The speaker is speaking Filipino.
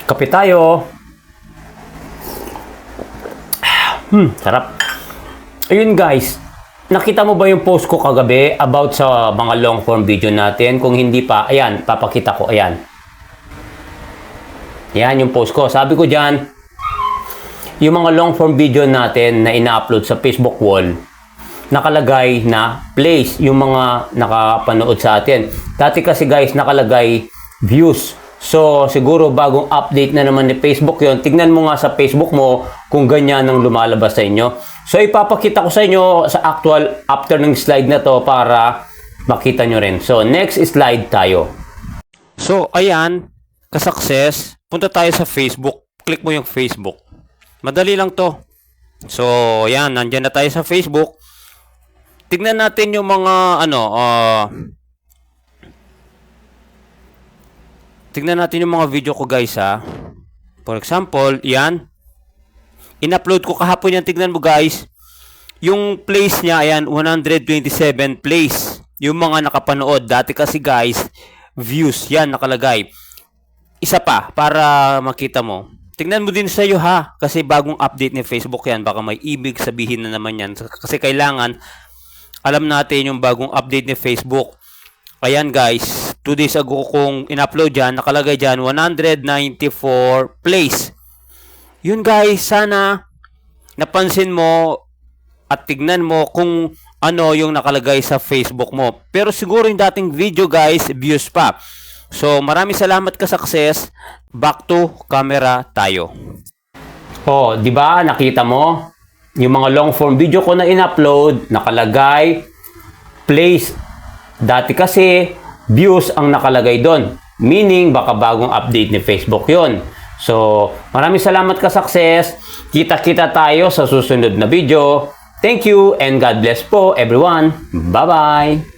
Kape tayo. Sarap. Ayun guys, nakita mo ba yung post ko kagabi about sa mga long form video natin? Kung hindi pa, ayan, papakita ko, ayan. Yan yung post ko. Sabi ko dyan, yung mga long form video natin na ina-upload sa Facebook wall, nakalagay na plays yung mga nakapanood sa atin. Dati kasi guys, nakalagay views. So, siguro bagong update na naman ni Facebook yon. Tignan mo nga sa Facebook mo kung ganyan ang lumalabas sa inyo. So, ipapakita ko sa inyo sa actual after ng slide na to para makita nyo rin. So, next slide tayo. So, ayan, ka-success. Punta tayo sa Facebook. Click mo yung Facebook. Madali lang to. So, ayan, nandyan na tayo sa Facebook. Tignan natin yung mga, tignan natin yung mga video ko guys ha. For example, yan. In-upload ko kahapon yan. Tignan mo guys. Yung plays niya, ayan, 127 plays. Yung mga nakapanood. Dati kasi guys, views. Yan, nakalagay. Isa pa, para makita mo. Tignan mo din sa iyo ha. Kasi bagong update ni Facebook yan. Baka may ibig sabihin na naman yan. Kasi kailangan, alam natin yung bagong update ni Facebook. Ayan guys, 2 days ago kung in-upload dyan, nakalagay dyan 194 plays. Yun guys, sana napansin mo at tignan mo kung ano yung nakalagay sa Facebook mo. Pero siguro yung dating video guys, views pa. So maraming salamat ka-success. Back to camera tayo. Oh, di ba nakita mo? Yung mga long form video ko na in-upload, nakalagay plays. Dati kasi, views ang nakalagay doon. Meaning, baka bagong update ni Facebook yon. So, maraming salamat ka-success. Kita-kita tayo sa susunod na video. Thank you and God bless po everyone. Bye-bye!